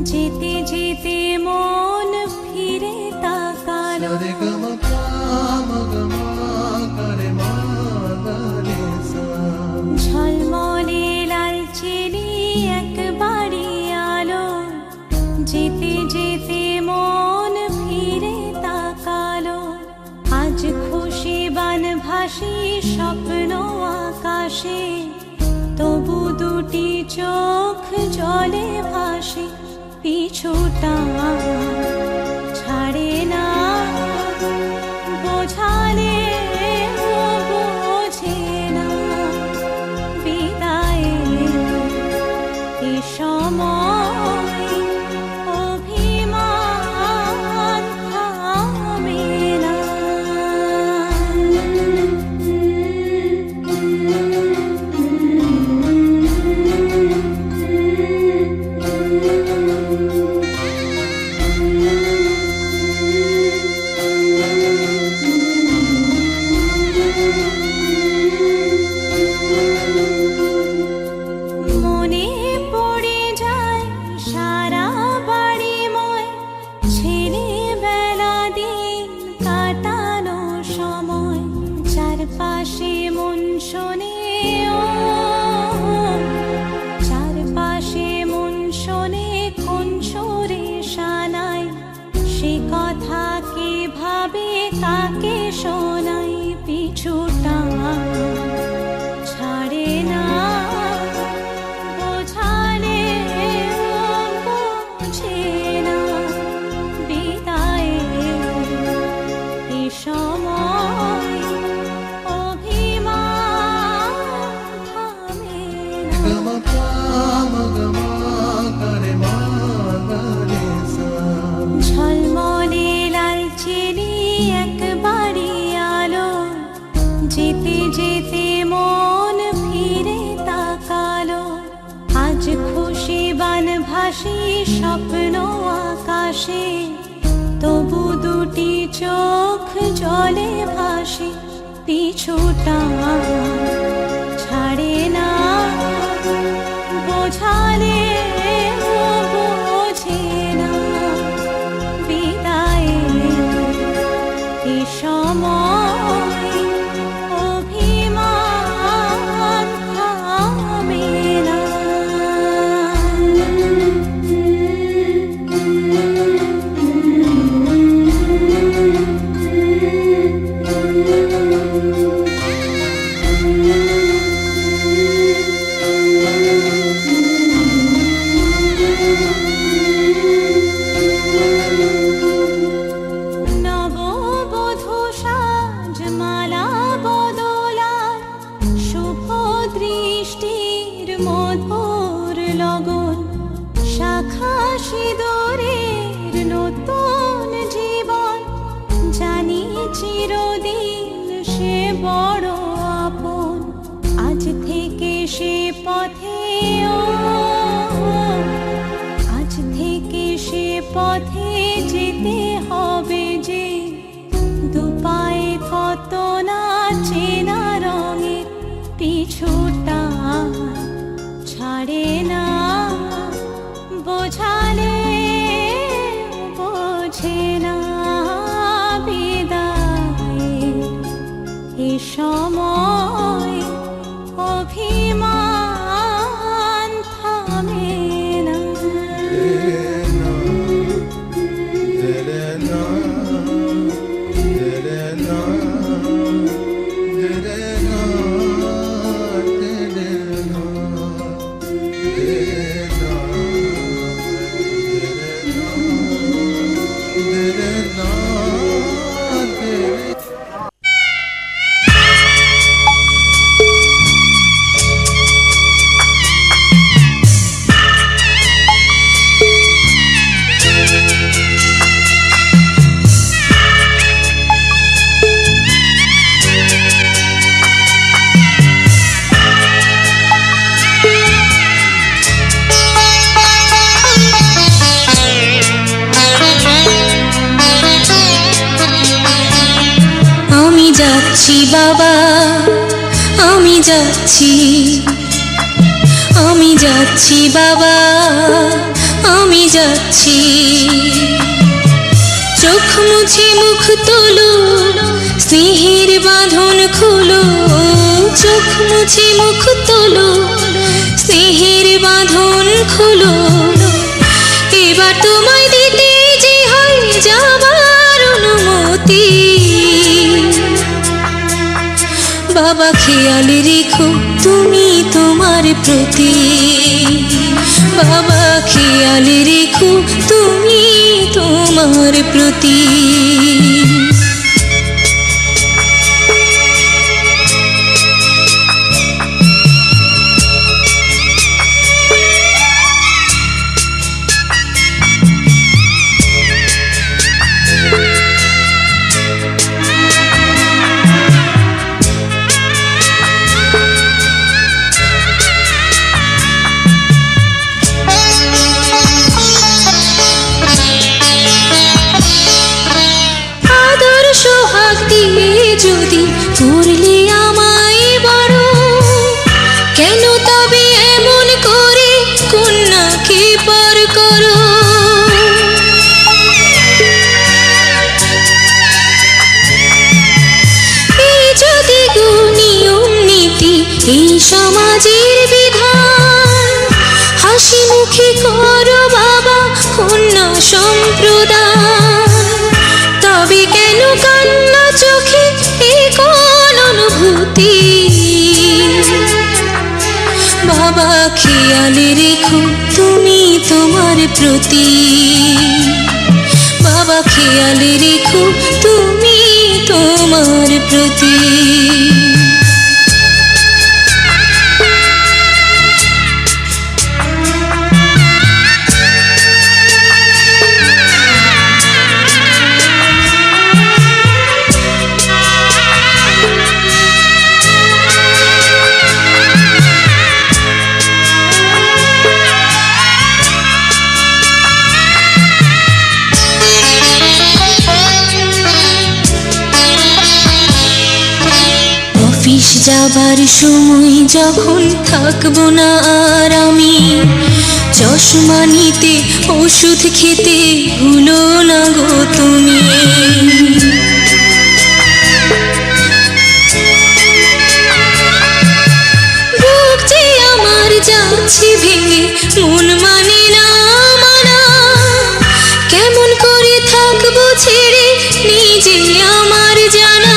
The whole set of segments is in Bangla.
যেতে যেতে মন ফিরে তাকালো ঝলমলে লালচেলি এক বাড়ি আলো। যেতে যেতে মন ফিরে তাকালো আজ খুশি বানভাসি স্বপ্ন আকাশে। তবু দুটি চোখ জলে ভাসে পিছুটা ছাড়ে না। বোঝালে বোঝে না বিদায়ে এ সময় অভিমান থামে না। মনে পড়ে যায় সারা বাড়িময় ছেলেবেলা দিন কাটানো সময়। চারপাশে মন শোনে ও চারপাশে মন শোনে কোন সুরে শানাই। সে কথা কে ভাবে কাকে শোনাই পিছুটা ছাড়ে না। বোঝালে বোঝে না বিদায়ে এ সময় অভিমান থামে না। ঝলমলে লালচেলি এক বাড়ি আলো। যেতে যেতে মন ফিরে তাকালো আজ খুশি বানভাসি স্বপ্ন আকাশে। তবু দুটি চোখ জলে ভাসে পিছুটা ছাড়ে না। বোঝালে বোঝে না বিদায়ে এ সময় অভিমান থামে না। নববধূ সাজমালা বদলার শুভ দৃষ্টির মধুর লগন। শাখা সিঁদুরের নতুন জীবন জানি চিরদিন সে বড় আপন। আজ থেকে সে পথে ও আজ থেকে সে পথে যেতে হবে যে। দুপায়ে কত না চেনা রঙে পিছুটা ছাড়ে না। বোঝালে বোঝে না বিদায়ে এ সময় অভিমান থামে না। যাচ্ছি বাবা, আমি যাচ্ছি বাবা, আমি যাচ্ছি। চোখ মুছে মুখ তোলো, স্নেহের বাঁধন খোলো। চোখ মুছে মুখ তোলো, স্নেহের বাঁধন খোলো। এবার তোমায় দিতে যে হয় যাবার অনুমতি। বাবা খেয়াল রেখো তুমি তোমার প্রতি। বাবা খেয়াল রেখো তুমি তোমার প্রতি। যদি করলে আমায় বড়, কেন তবে এমন করে কন্যাকে পর করো। এই যদি নিয়ম নীতি এই সমাজের বিধান, হাসি মুখে করো বাবা কন্যা সম্প্রদান। তবে কেন কান্না চোখে এই কোন অনুভূতি। বাবা খেয়াল রেখো তুমি তোমার প্রতি। বাবা খেয়াল রেখো তুমি তোমার প্রতি। অফিস যাবার সময় যখন থাকবো না আর আমি, চশমা নিতে ওষুধ খেতে ভুলো না গো তুমি। বুক যে আমার যাচ্ছে ভেঙে, মন মানে না মানা। কেমন করে থাকবো ছেড়ে নিজে আমার জানা।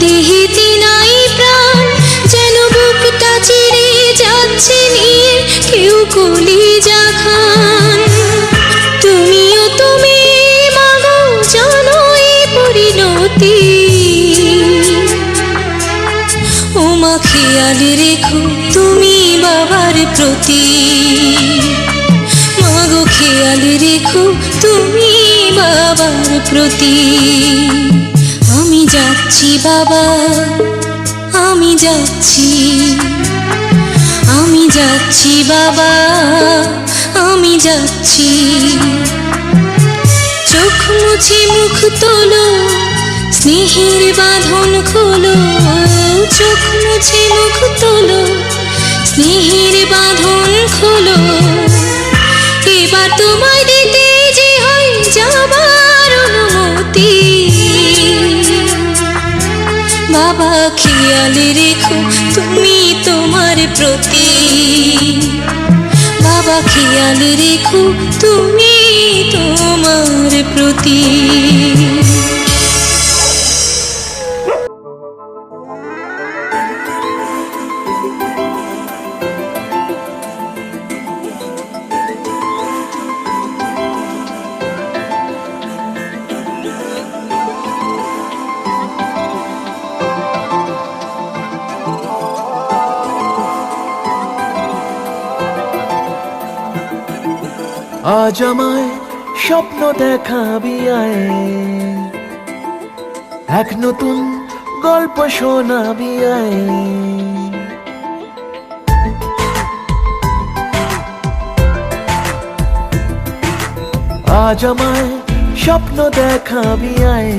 দেহেতে নাই প্রাণ, যেন বুকটা চিরে যাচ্ছে নিয়ে কেউ কলিজা খান। তুমিও তুমি মাগো জানো এই পরিণতি। ও মা খেয়াল রেখো তুমি বাবার প্রতি। মাগো খেয়াল রেখো তুমি বাবার প্রতি। আমি যাচ্ছি বাবা, আমি যাচ্ছি। আমি যাচ্ছি বাবা, আমি যাচ্ছি। চোখ মুছে মুখ তোলো, স্নেহের বাঁধন খোলো। চোখ মুছে মুখ তোলো, স্নেহের বাঁধন খোলো। এবার তোমায় দিতে যে হয় যাবার অনুমতি। বাবা খেয়াল রেখো তুমি তোমার প্রতি। বাবা খেয়াল রেখো তুমি তোমার প্রতি। আজ আমায় স্বপ্ন দেখাবি আয়, এক নতুন গল্প শোনাবি আয়। আজ আমায় স্বপ্ন দেখাবি আয়,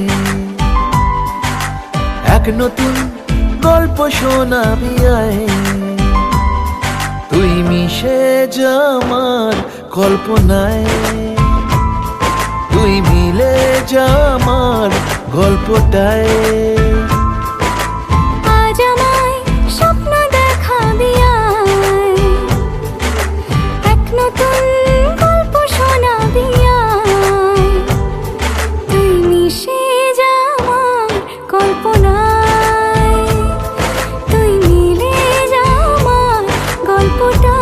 নতুন গল্প শোনাবি আয়, তুই মিশে যা আমার কল্পনায়, তুই মিলে যা আমার গল্পটায়। আজ আমায় স্বপ্ন দেখাবি আয়, এক নতুন গল্প শোনাবি আয়, তুই মিশে যা আমার কল্পনায়, তুই মিলে যা আমার গল্পটায়।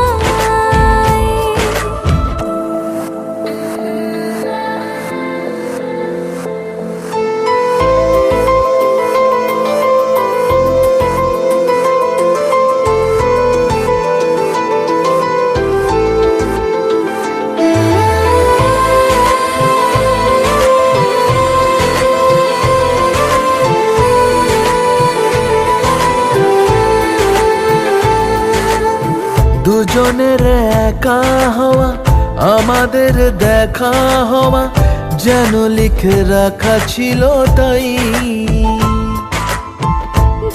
দুজনের একা হওয়া, আমাদের দেখা হওয়া যেন লিখে রাখা ছিল তাই।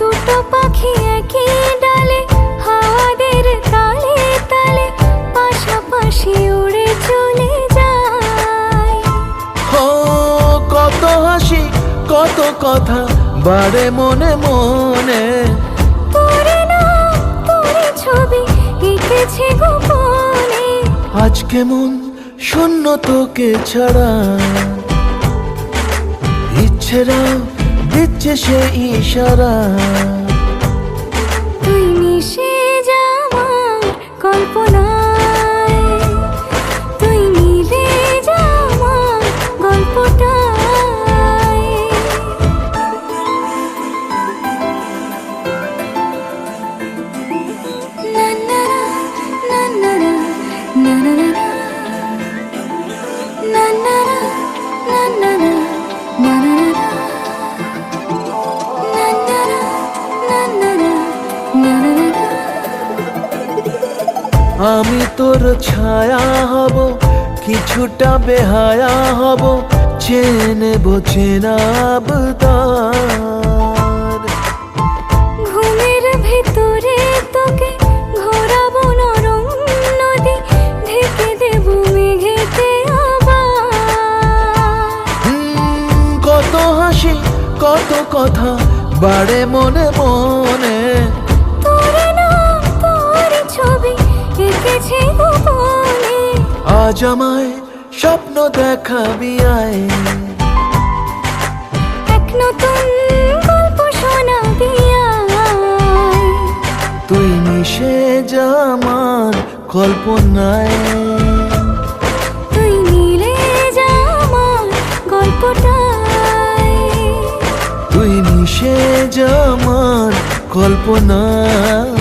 দুটো পাখি একই ডালে, হাওয়াদের তালে তালে পাশাপাশি উড়ে চলে যায়। ও কত হাসি কত কথা বাড়ে মনে মনে, তোরে নাম তোরে ছবি এঁকেছে গোপনে। আজ কেমন শূন্য তোকে ছাড়া, ইচ্ছেরা দিচ্ছে সে ইশারা। তুই মিশে যা আমার কল্পনায়, তুই মিলে যা আমার গল্পটায়। না না না না না না না না না না না না না না না আমি তোর ছায়া হব, কিছুটা বেহায়া হব, চেনে নেব চেনাবদার। ঘুমের ভেতরে তোকে ঘোরাবো নরম নদী, ঢেকে দেব মেঘেতে আবার। কত হাসি কত কথা বাড়ে মনে মনে, তোরে নাম তোরে ছবি এঁকেছে গোপনে। আজ আমায় স্বপ্ন দেখাবি আয়, এক নতুন গল্প শোনাবি আয়, তুই মিশে যা আমার কল্পনায়, তুই মিলে যা আমার গল্পটায়। তুই মিশে যা আমার কল্পনায়।